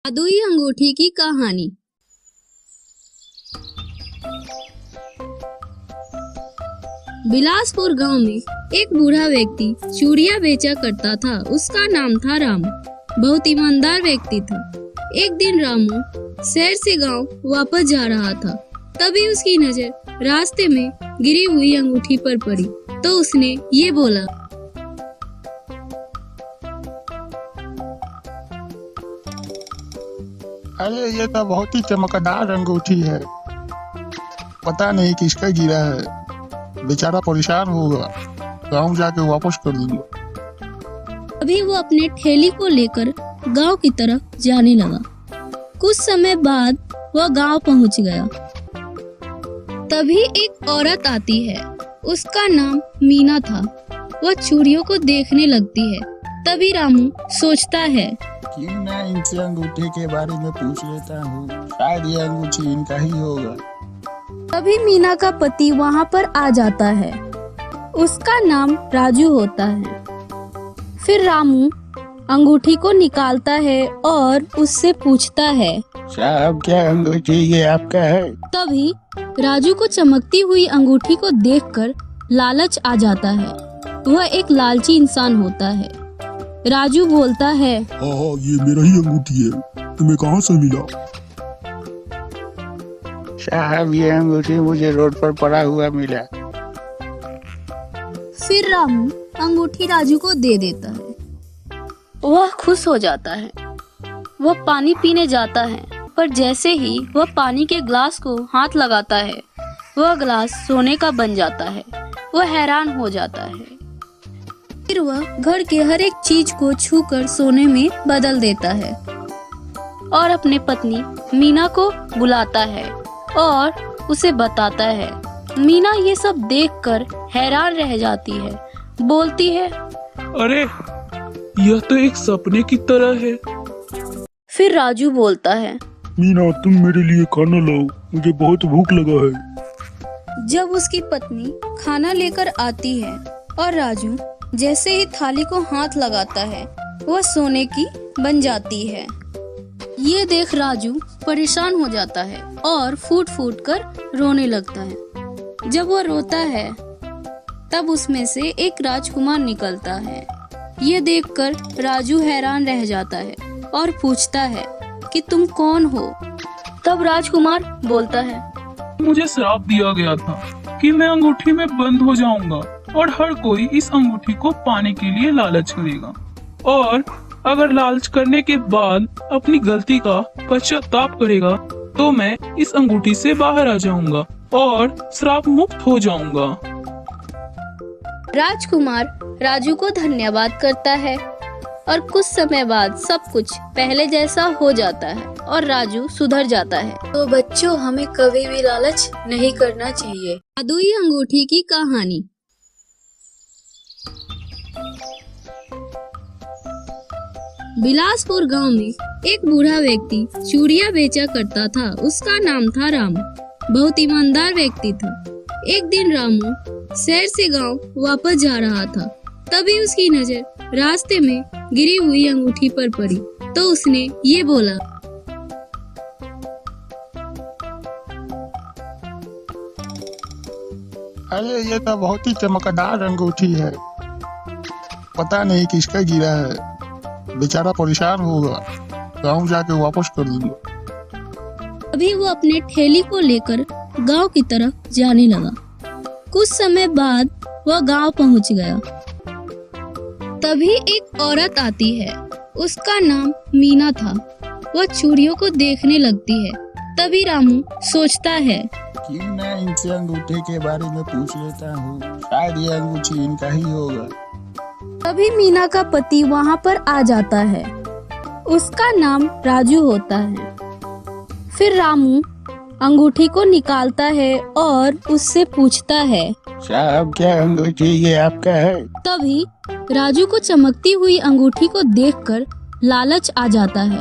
जादुई अंगूठी की कहानी। बिलासपुर गांव में एक बूढ़ा व्यक्ति चूड़ियां बेचा करता था। उसका नाम था रामू। बहुत ईमानदार व्यक्ति था। एक दिन रामू शहर से गांव वापस जा रहा था। तभी उसकी नजर रास्ते में गिरी हुई अंगूठी पर पड़ी तो उसने ये बोला, अरे ये तो बहुत ही चमकदार अंगूठी है। पता नहीं किसका गिरा है। बेचारा परेशान होगा। गांव जाके वापस कर दूंगा। अभी वो अपने ठेली को लेकर गांव की तरफ जाने लगा। कुछ समय बाद वह गांव पहुंच गया। तभी एक औरत आती है। उसका नाम मीना था। वह चूड़ियों को देखने लगती है। तभी रामू सोचता है, क्यों ना इनसे अंगूठी के बारे में पूछ लेता हूँ। शायद ये अंगूठी इनका ही होगा। तभी मीना का पति वहाँ पर आ जाता है। उसका नाम राजू होता है। फिर रामू अंगूठी को निकालता है और उससे पूछता है, साहब क्या अंगूठी ये आपका है? तभी राजू को चमकती हुई अंगूठी को देखकर लालच आ जाता है। वह एक लालची इंसान होता है। राजू बोलता है, हाँ ये मेरा ही अंगूठी है। तुम्हें कहाँ से मिला? साहब ये अंगूठी मुझे रोड पर पड़ा हुआ मिला। फिर रामू अंगूठी राजू को दे देता है। वह खुश हो जाता है। वह पानी पीने जाता है, पर जैसे ही वह पानी के ग्लास को हाथ लगाता है, वह ग्लास सोने का बन जाता है। वह हैरान हो जाता है। फिर वह घर के हर एक चीज को छूकर सोने में बदल देता है और अपने पत्नी मीना को बुलाता है और उसे बताता है। मीना ये सब देखकर हैरान रह जाती है। बोलती है, अरे यह तो एक सपने की तरह है। फिर राजू बोलता है, मीना तुम मेरे लिए खाना लाओ, मुझे बहुत भूख लगा है। जब उसकी पत्नी खाना लेकर आती है और राजू जैसे ही थाली को हाथ लगाता है, वह सोने की बन जाती है। ये देख राजू परेशान हो जाता है और फूट फूट कर रोने लगता है। जब वह रोता है तब उसमें से एक राजकुमार निकलता है। ये देखकर राजू हैरान रह जाता है और पूछता है कि तुम कौन हो? तब राजकुमार बोलता है, मुझे श्राप दिया गया था कि मैं अंगूठी में बंद हो जाऊंगा और हर कोई इस अंगूठी को पाने के लिए लालच करेगा, और अगर लालच करने के बाद अपनी गलती का पश्चाताप करेगा तो मैं इस अंगूठी से बाहर आ जाऊंगा और श्राप मुक्त हो जाऊंगा। राजकुमार राजू को धन्यवाद करता है और कुछ समय बाद सब कुछ पहले जैसा हो जाता है और राजू सुधर जाता है। तो बच्चों, हमें कभी भी लालच नहीं करना चाहिए। जादुई अंगूठी की कहानी। बिलासपुर गांव में एक बूढ़ा व्यक्ति चूड़ियां बेचा करता था। उसका नाम था रामू। बहुत ईमानदार व्यक्ति था। एक दिन रामू शहर से गांव वापस जा रहा था। तभी उसकी नजर रास्ते में गिरी हुई अंगूठी पर पड़ी तो उसने ये बोला, अरे ये तो बहुत ही चमकदार अंगूठी है। पता नहीं किसका गिरा है। बेचारा परेशान होगा। गांव जाके वापस कर दूंगा। अभी वो अपने ठेली को लेकर गांव की तरफ जाने लगा। कुछ समय बाद वह गांव पहुंच गया। तभी एक औरत आती है। उसका नाम मीना था। वह चूड़ियों को देखने लगती है। तभी रामू सोचता है, क्यों ना इनसे अंगूठी के बारे में पूछ लेता हूँ। शायद ये अंगूठी इनका ही होगा। तभी मीना का पति वहाँ पर आ जाता है। उसका नाम राजू होता है। फिर रामू अंगूठी को निकालता है और उससे पूछता है, साहब क्या अंगूठी ये आपका है? तभी राजू को चमकती हुई अंगूठी को देखकर लालच आ जाता है।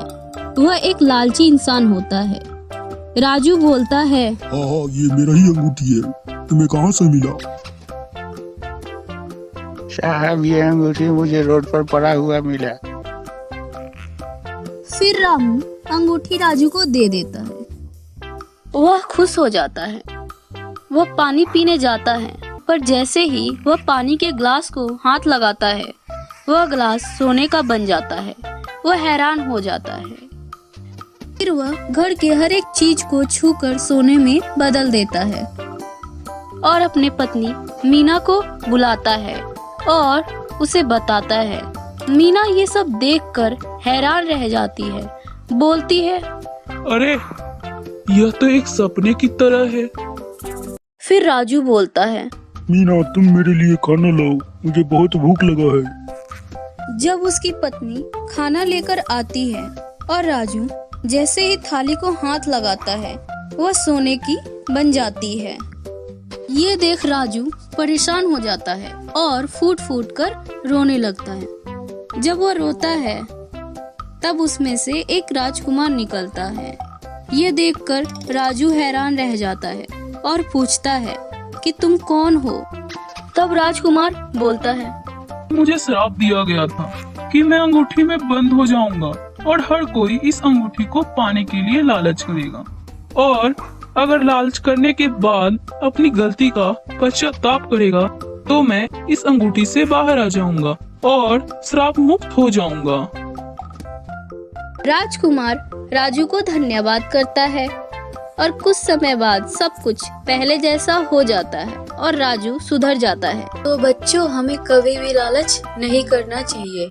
वह एक लालची इंसान होता है। राजू बोलता है, हाँ ये मेरा ही अंगूठी है। तुम्हें कहाँ से मिला? साहब ये अंगूठी मुझे रोड पर पड़ा हुआ मिला। फिर रामू अंगूठी राजू को दे देता है। वह खुश हो जाता है। वह पानी पीने जाता है, पर जैसे ही वह पानी के ग्लास को हाथ लगाता है, वह ग्लास सोने का बन जाता है। वह हैरान हो जाता है। फिर वह घर के हर एक चीज को छूकर सोने में बदल देता है और अपने पत्नी मीना को बुलाता है और उसे बताता है। मीना ये सब देखकर हैरान रह जाती है। बोलती है, अरे यह तो एक सपने की तरह है। फिर राजू बोलता है, मीना, तुम मेरे लिए खाना लाओ, मुझे बहुत भूख लगा है। जब उसकी पत्नी खाना लेकर आती है और राजू जैसे ही थाली को हाथ लगाता है, वह सोने की बन जाती है। ये देख राजू परेशान हो जाता है और फूट फूट कर रोने लगता है। जब वह रोता है, तब उसमें से एक राजकुमार निकलता है। ये देखकर राजू हैरान रह जाता है और पूछता है कि तुम कौन हो? तब राजकुमार बोलता है, मुझे श्राप दिया गया था कि मैं अंगूठी में बंद हो जाऊंगा और हर कोई इस अंगूठी को पाने के लिए लालच करेगा, और अगर लालच करने के बाद अपनी गलती का पश्चाताप करेगा तो मैं इस अंगूठी से बाहर आ जाऊंगा और श्राप मुक्त हो जाऊंगा। राजकुमार राजू को धन्यवाद करता है और कुछ समय बाद सब कुछ पहले जैसा हो जाता है और राजू सुधर जाता है। तो बच्चों, हमें कभी भी लालच नहीं करना चाहिए।